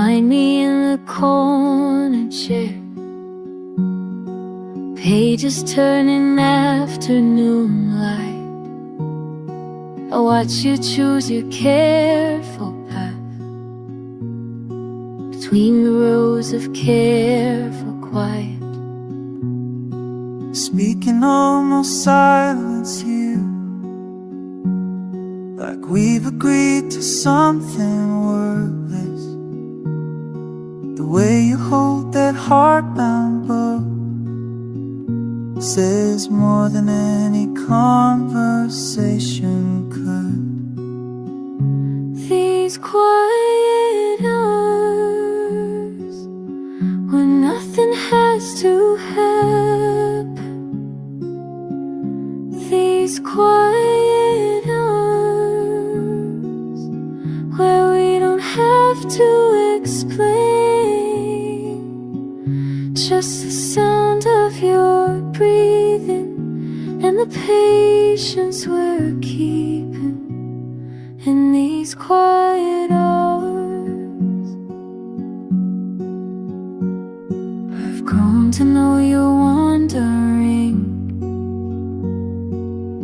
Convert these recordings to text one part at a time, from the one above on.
find me in the corner chair, pages turning afternoon light. I watch you choose your careful path between the rows of careful quiet. Speaking almost silence you, like we've agreed to something wordless. The way you hold that heart-bound book says more than any conversation could. These quiet hours when nothing has to happen. These quiet hours where we don't have to explain, just the sound of your breathing and the patience we're keeping in these quiet hours. I've grown to know you're wandering,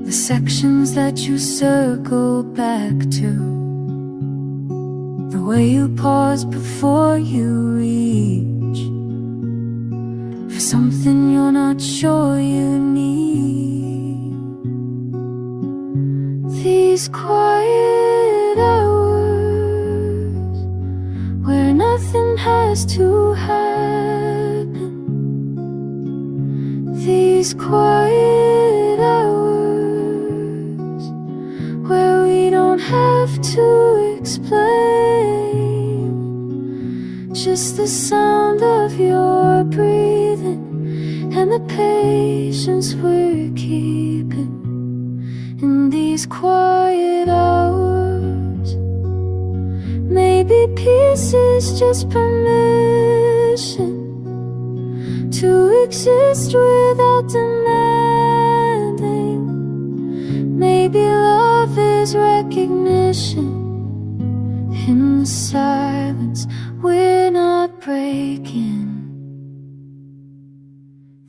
the sections that you circle back to, the way you pause before you reach for something you're not sure you need. These quiet hours where nothing has to happen. These quiet hours where we don't have to explain, just the sound of your breathing and the patience we're keeping in these quiet hours. Maybe peace is just permission to exist without demanding. Maybe love is recognition in the silence we're not breaking.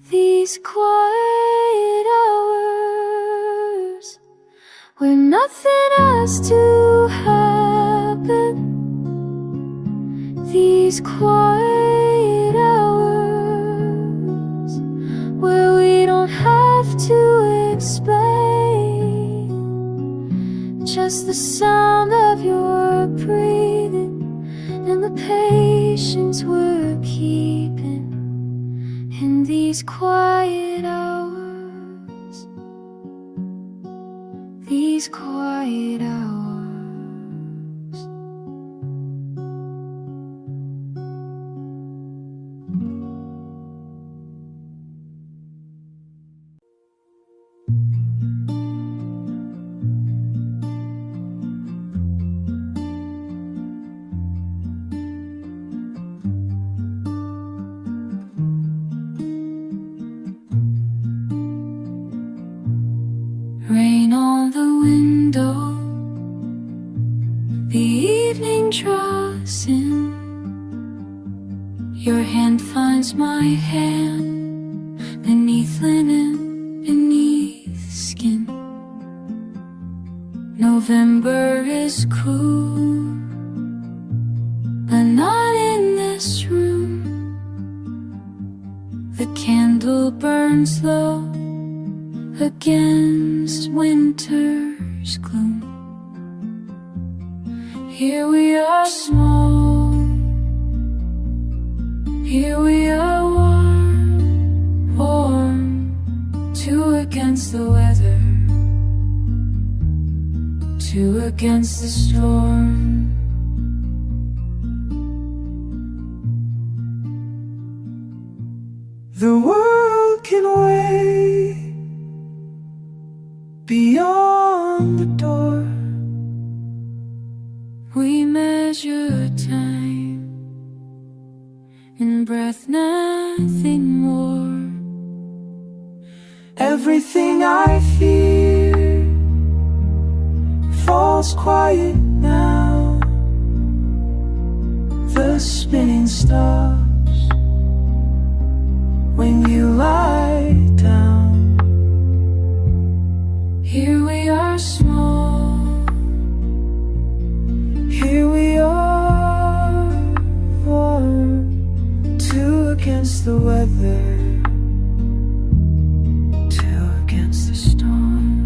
These quiet hours where nothing has to happen. These quiet hours where we don't have to explain, just the sound of your breathing and the patience we're keeping in these quiet hours. These quiet hours. Rain on the window, the evening draws in. Your hand finds my hand beneath linen, beneath skin. November is cool, but not in this room. The candle burns low against winter's gloom. Here we are small, here we are warm, warm. Two against the weather, two against the storm. The world can wait beyond the door. We measure time in breath, nothing more. Everything I fear falls quiet now. the spinning stars when you lie down. Here we are small, Here we are, warm, two against the weather, two against the storm.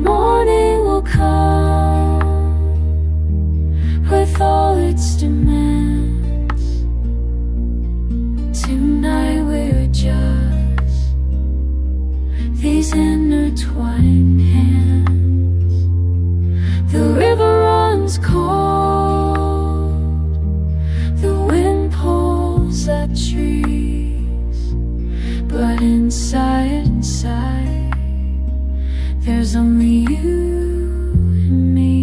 morning will come with all its demands. Tonight we're just these intertwined hands. The river runs cold, the wind pulls at trees, but inside, there's only you and me.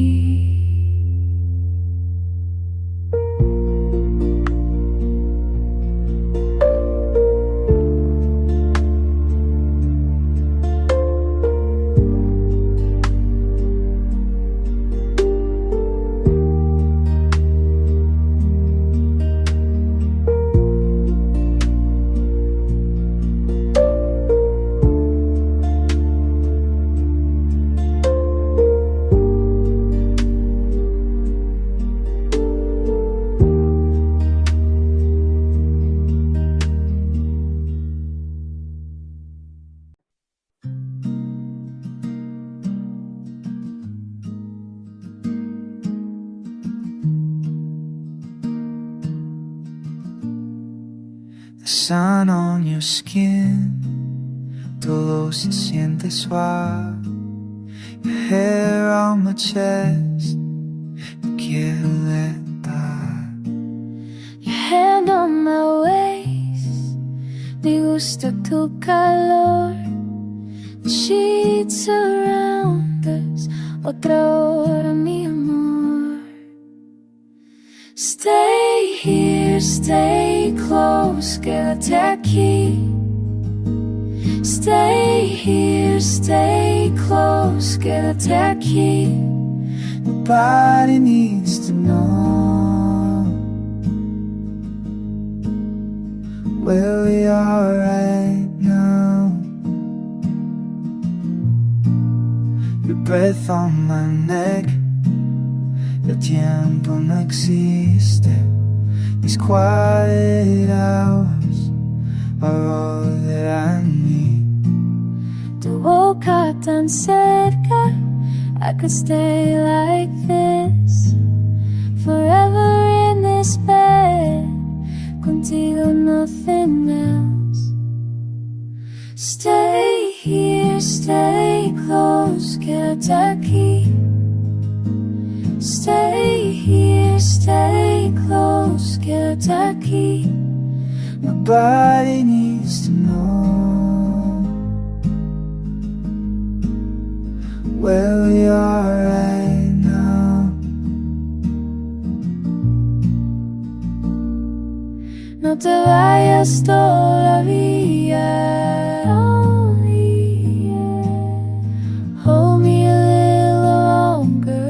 The sun on your skin, todo se siente suave. Your hair on my chest, no quiero let die. Your hand on my waist, me gusta tu calor. The sheets around us, otra hora, mi amor. Stay here, stay close, quédate aquí. Stay here, stay close, quédate aquí. Nobody needs to know where we are right now. Your breath on my neck, el tiempo no existe. These quiet hours are all that I need. Tu boca tan cerca, I could stay like this forever in this bed, contigo nothing else. Stay here, stay close, quédate aquí. Stay here, stay close, quédate aquí. Nobody needs to know where we are right now. No te vayas todavía. Hold me a little longer.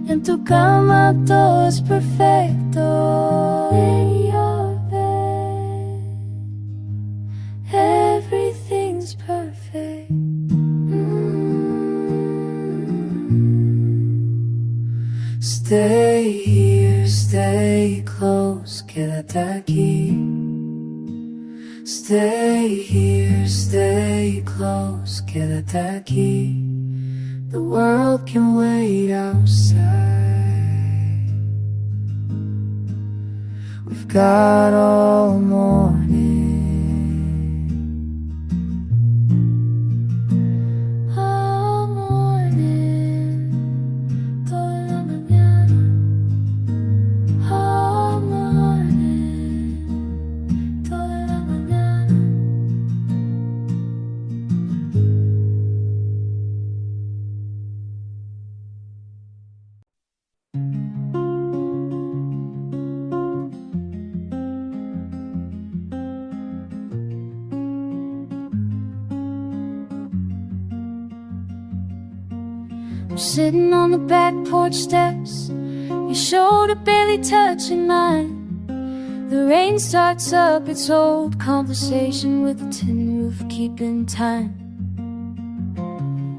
En tu cama todo es perfecto. In your bed, everything's perfect. Stay here, stay close, quédate aquí. Stay here, stay close, quédate aquí. The world can wait outside. We've got all morning. All morning, toda la mañana. All morning, toda la mañana. I'm sitting on the back porch steps, your shoulder barely touching mine. The rain starts up its old conversation with a tin roof keeping time.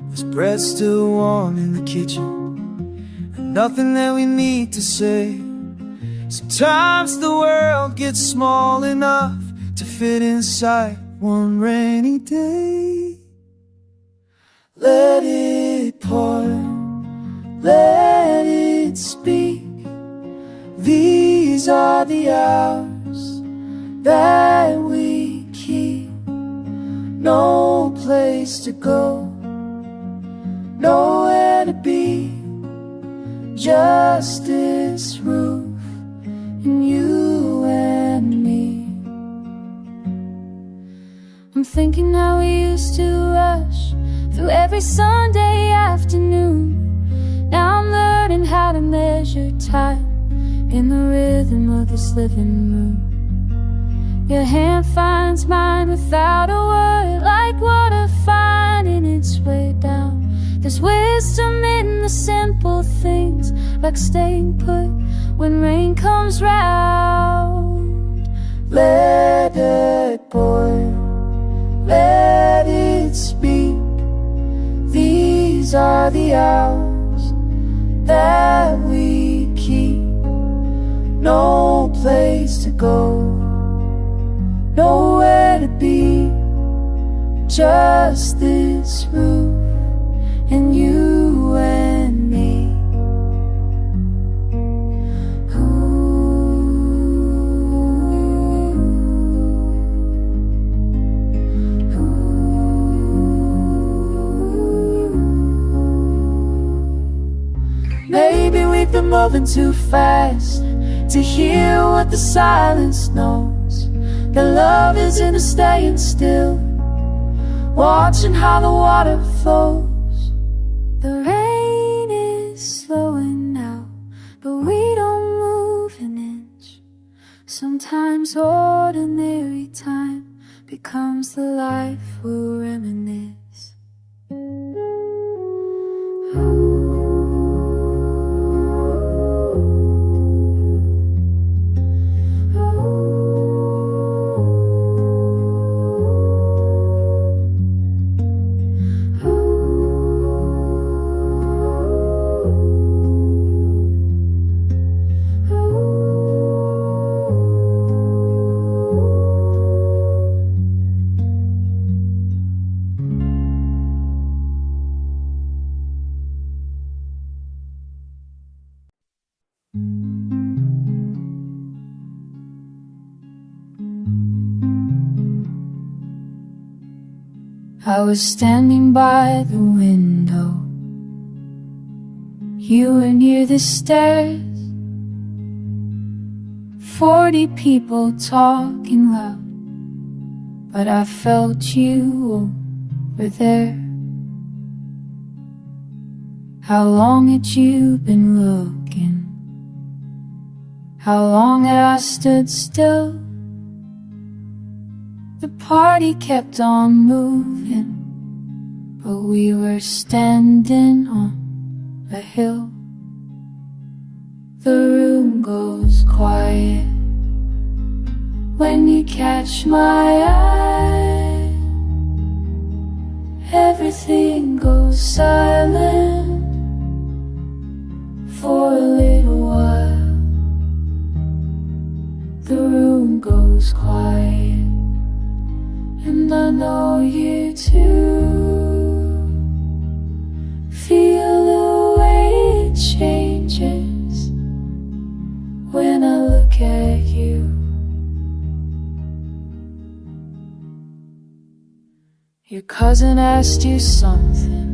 There's bread still warm in the kitchen, and nothing that we need to say. Sometimes the world gets small enough to fit inside one rainy day. Let it pour, let it speak. These are the hours that we keep. No place to go, nowhere to be, just this roof and you and me. I'm thinking how we used to rush through every Sunday afternoon. Now I'm learning how to measure time in the rhythm of this living room. Your hand finds mine without a word, like water finding its way down. There's wisdom in the simple things, like staying put when rain comes round. Let it boil, let it speak. These are the hours that we keep. No place to go, nowhere to be, just this roof and you and me. Maybe we've been moving too fast to hear what the silence knows. That love is in a staying still, watching how the water flows. The rain is slowing now, but we don't move an inch. Sometimes ordinary time becomes the life we'll reminisce. I was standing by the window, you were near the stairs. 40 people talking loud, but I felt you over there. How long had you been looking? How long had I stood still? The party kept on moving, but we were standing on a hill. The room goes quiet when you catch my eye. Everything goes silent for a little while. The room goes quiet, and I know you too. Feel the way it changes when I look at you. Your cousin asked you something,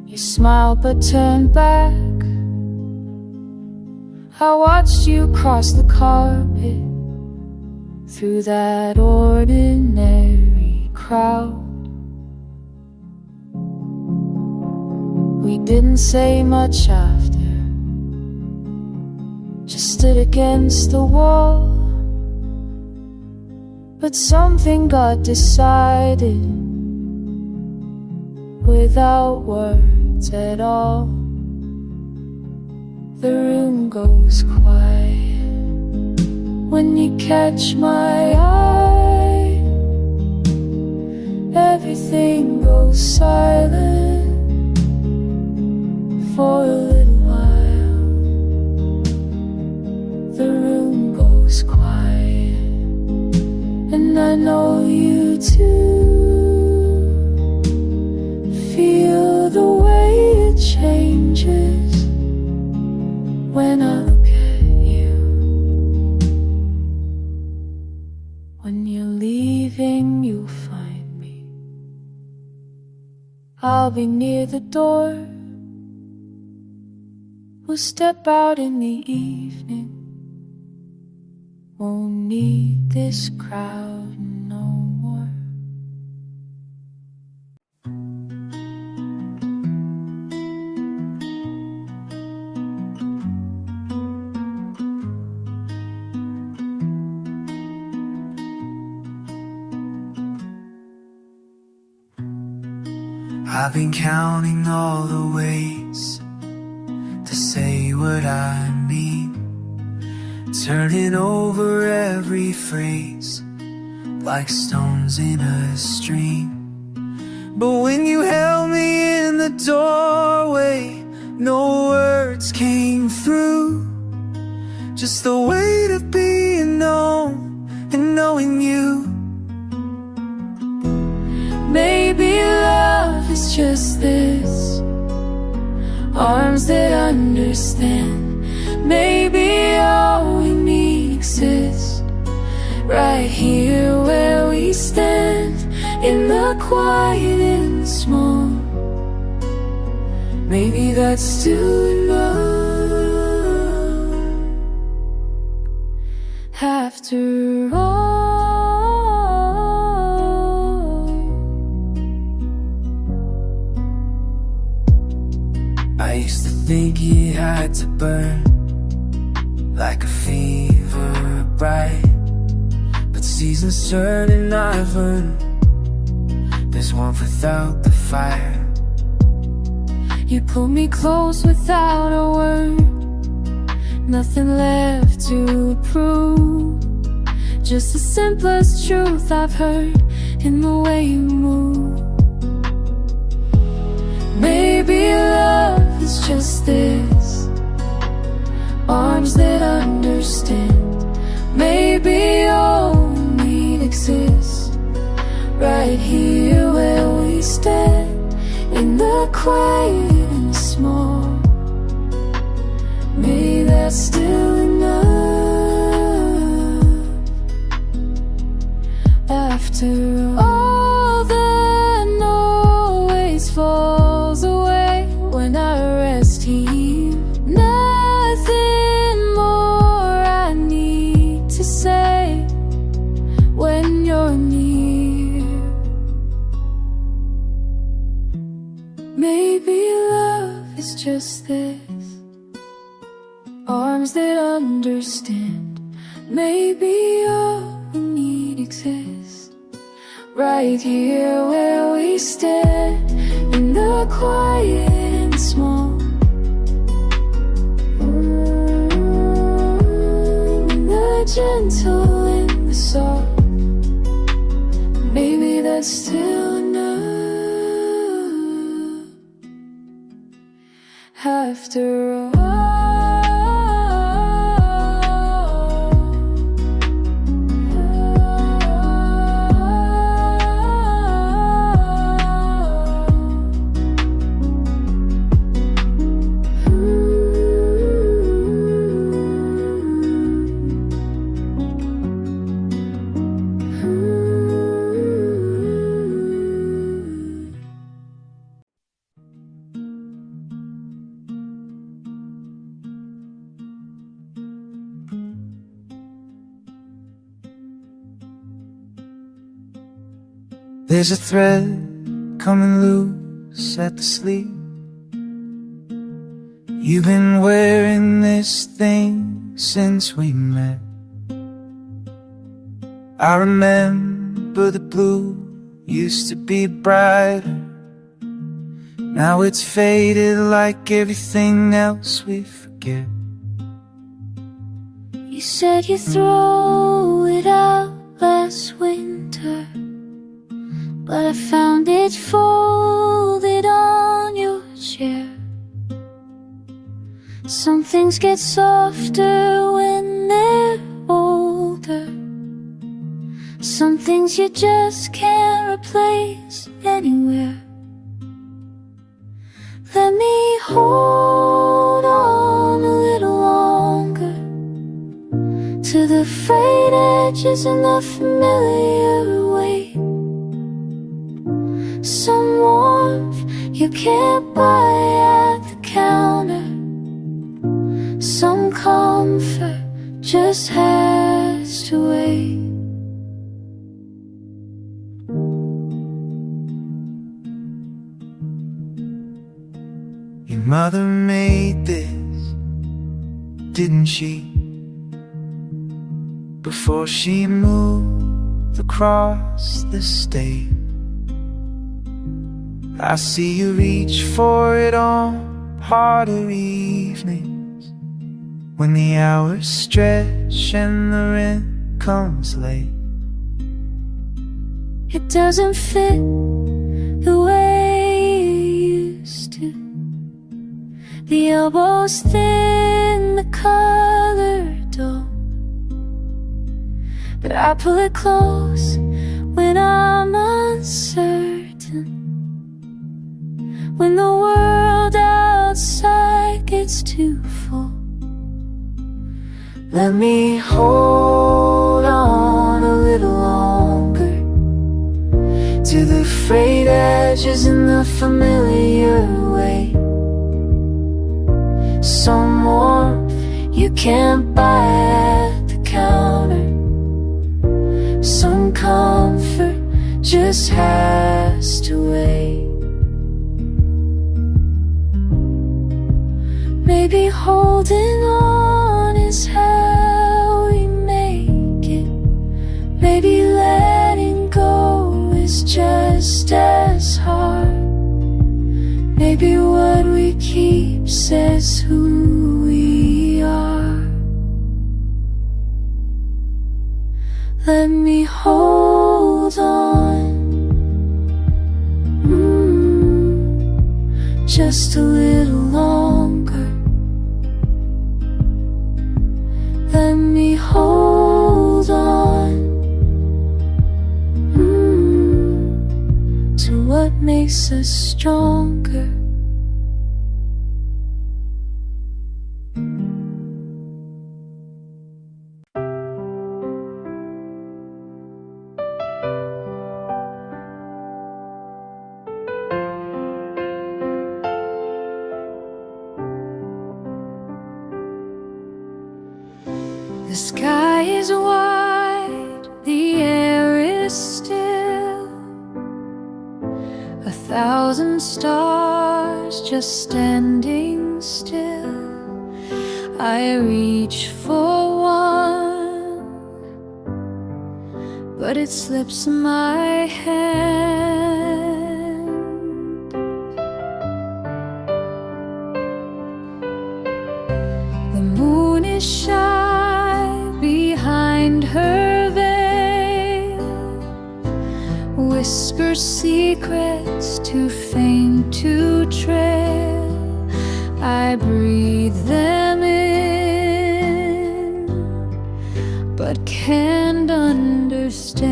you smiled but turned back. I watched you cross the carpet through that ordinary crowd. We didn't say much after, just stood against the wall. But something got decided without words. words at all. The room goes quiet when you catch my eye. Everything goes silent for a little while. The room goes quiet, and I know you too. Feel the way it changes when I look at you. When you're leaving, you'll find me. I'll be near the door. We'll step out in the evening. Won't need this crowd no more. I've been counting all the ways to say what I mean, turning over every phrase like stones in a stream. But when you held me in the doorway, no words came through, just the weight of being known and knowing you. Maybe love is just this, arms that understand. Maybe all we need exists right here where we stand, in the quiet and the small. Maybe that's still enough. After all, I used to think you had to burn like a fever bright, but seasons turn and I've learned there's warmth without the fire. you pull me close without a word, nothing left to prove, just the simplest truth I've heard in the way you move. Maybe love is just this, arms that understand. Maybe all we need exists right here where we stand, in the quiet and the small. Maybe that's still enough. After all the noise falls away when I rest here, nothing more I need to say when you're near. Maybe love is just this, arms that understand. Maybe all we need exists right here where we stand, in the quiet and small. The gentle and the soft. Maybe that's still enough. After all. There's a thread coming loose at the sleeve. You've been wearing this thing since we met. I remember the blue used to be brighter. Now it's faded like everything else we forget. You said you'd throw it out last winter, but I found it folded on your chair. Some things get softer when they're older. Some things you just can't replace anywhere. Let me hold on a little longer to the frayed edges and the familiar weight. Some warmth you can't buy at the counter. Some comfort just has to wait. Your mother made this, didn't she? Before she moved across the state. I see you reach for it on harder evenings, when the hours stretch and the rent comes late. It doesn't fit the way it used to. The elbows thin, the color dull, but I pull it close when I'm uncertain, when the world outside gets too full. Let me hold on a little longer to the frayed edges and the familiar weight. Some warmth you can't buy at the counter. Some comfort just has to wait. Maybe holding on is how we make it. Maybe letting go is just as hard. Maybe what we keep says who we are. Let me hold on, just a little longer. Let me hold on to what makes us stronger. The sky is wide, the air is still. 1,000 stars just standing still. I reach for one, but it slips my hand. The moon is shy behind her veil, whispers secrets too faint to trail. I breathe them in, but can't understand.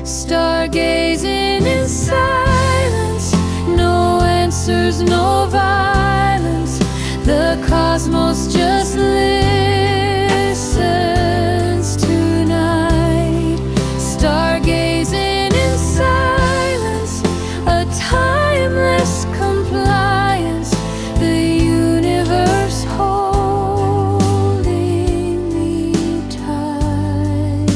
Stargazing in silence, no answers, no violence. The cosmos just listens tonight. Stargazing in silence, a timeless compliance. The universe holding me tight.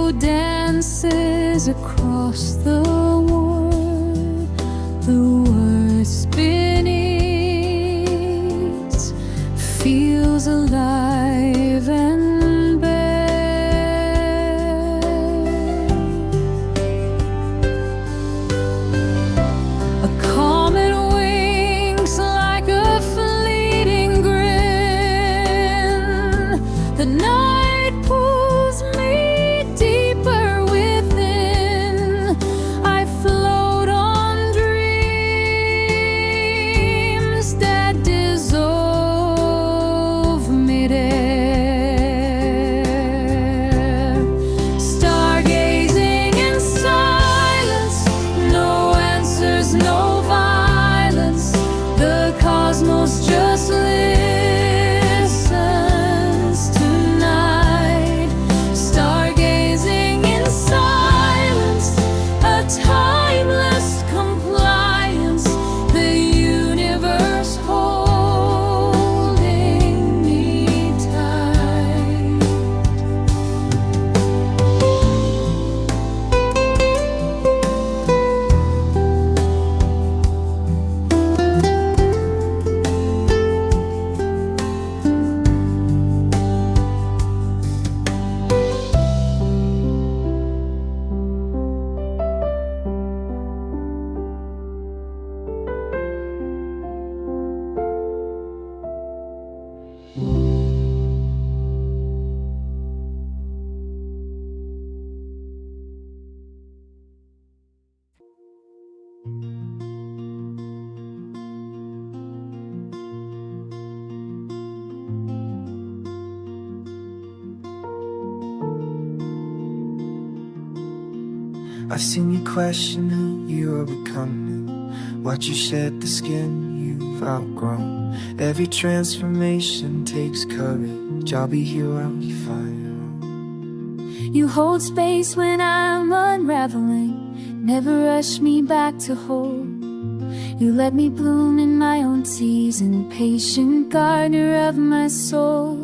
disco dances across the world. The words beneath feels alive and bare. A comet winks like a fleeting grin. The night pulls me deeper within. I float on dreams that dissolve midair. Stargazing in silence, no answers, no violence. The cosmos just listens tonight. Stargazing in silence, a timeless compliance. The universe holding me tight. I've seen you question who you're becoming, watch you shed the skin you've outgrown. Every transformation takes courage. I'll be here while you find your own. You hold space when I'm unraveling, never rush me back to hold. You let me bloom in my own season, patient gardener of my soul.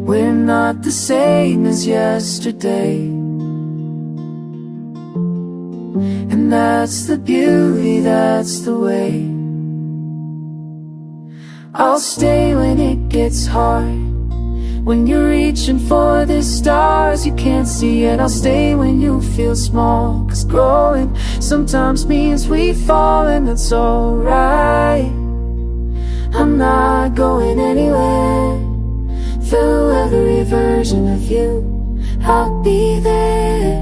We're not the same as yesterday, and that's the beauty, that's the way. I'll stay when it gets hard, when you're reaching for the stars you can't see yet. I'll stay when you feel small, 'cause growing sometimes means we fall, and that's alright. I'm not going anywhere. Through every version of you, I'll be there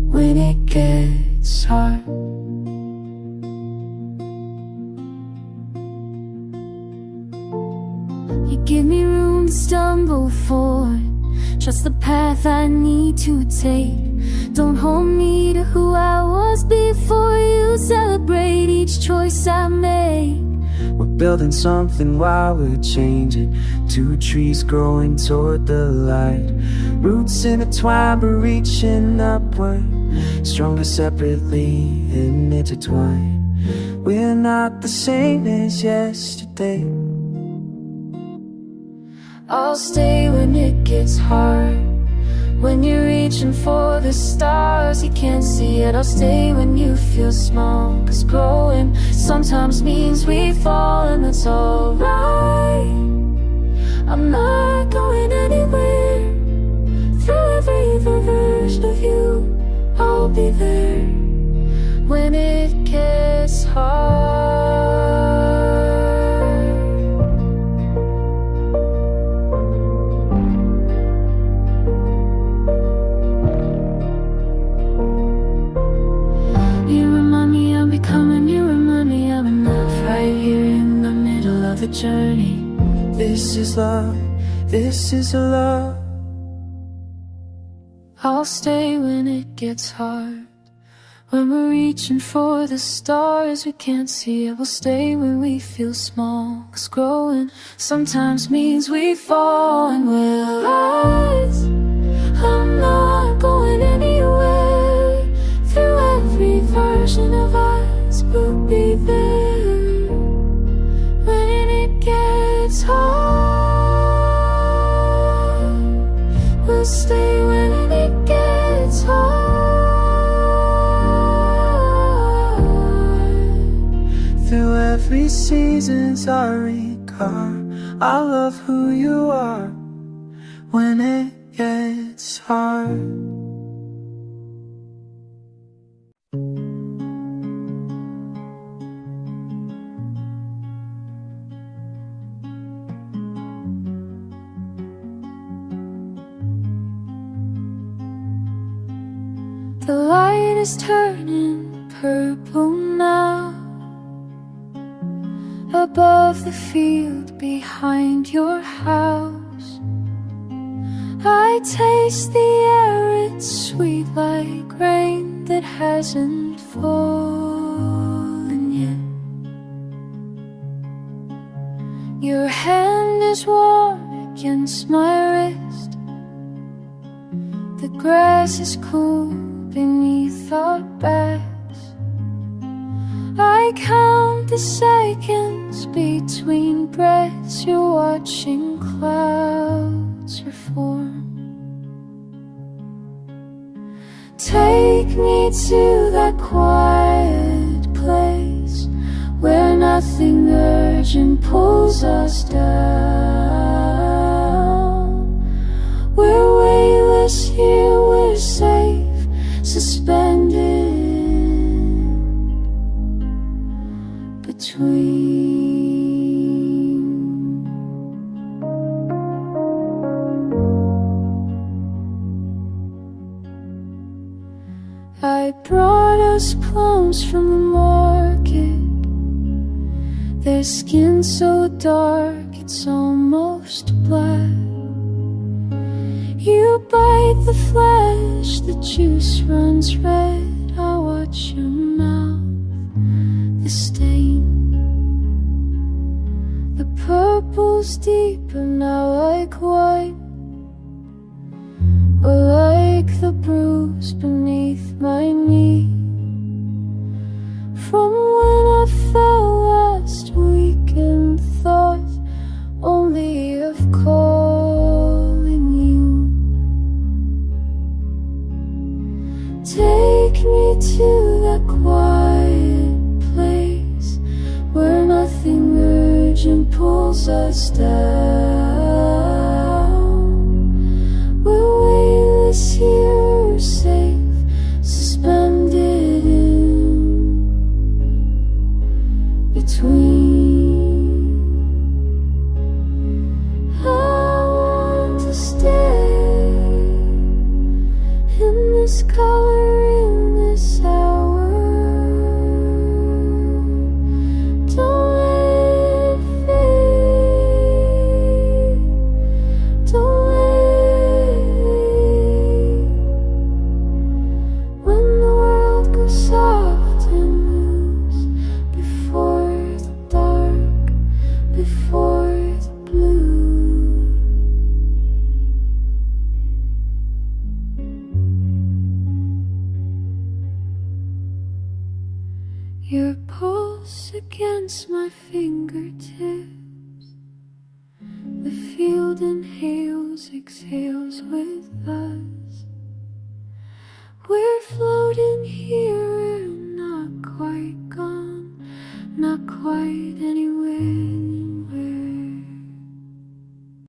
when it gets hard. You give me room to stumble forward, trust the path I need to take. Don't hold me to who I was before you, celebrate each choice I make. We're building something while we're changing, two trees growing toward the light. Roots intertwined but reaching upward, stronger separately and intertwined. We're not the same as yesterday. I'll stay when it gets hard, when you're reaching for the stars you can't see it. I'll stay when you feel small, 'cause growing sometimes means we fall, and that's alright. I'm not going anywhere. Through every version of you, I'll be there when it gets hard. The journey. This is love, this is a love. I'll stay when it gets hard, when we're reaching for the stars we can't see. I will stay when we feel small, 'cause growing sometimes means we fall, and we'll rise. I'm not going anywhere. Through every version of us, we'll be there when it gets hard. We'll stay when 3 seasons I recur. I love who you are when it gets hard. The light is turning purple now, above the field behind your house. I taste the air, it's sweet like rain that hasn't fallen yet. Your hand is warm against my wrist. The grass is cool beneath our backs. I count the seconds between breaths. You're watching clouds reform. Take me to that quiet place where nothing urgent pulls us down. We're weightless here, we're safe, suspended between. I brought us plums from the market. Their skin so dark it's almost black. You bite the flesh, the juice runs red. I watch your mouth, the stain. The purple's deeper now, like wine, or like the bruise beneath my knee. From when I fell last week and thought only of calling you. Take me to that quiet place where nothing urgent pulls us down. We're weightless here, we're safe, suspended in between. I want to stay in this color, in this hour. Don't let it fade. Don't let it leave. When the world goes soft and moves before the dark, before the blue. Your pulse against my fingertips. The field inhales, exhales with us. We're floating here, not quite gone, not quite anywhere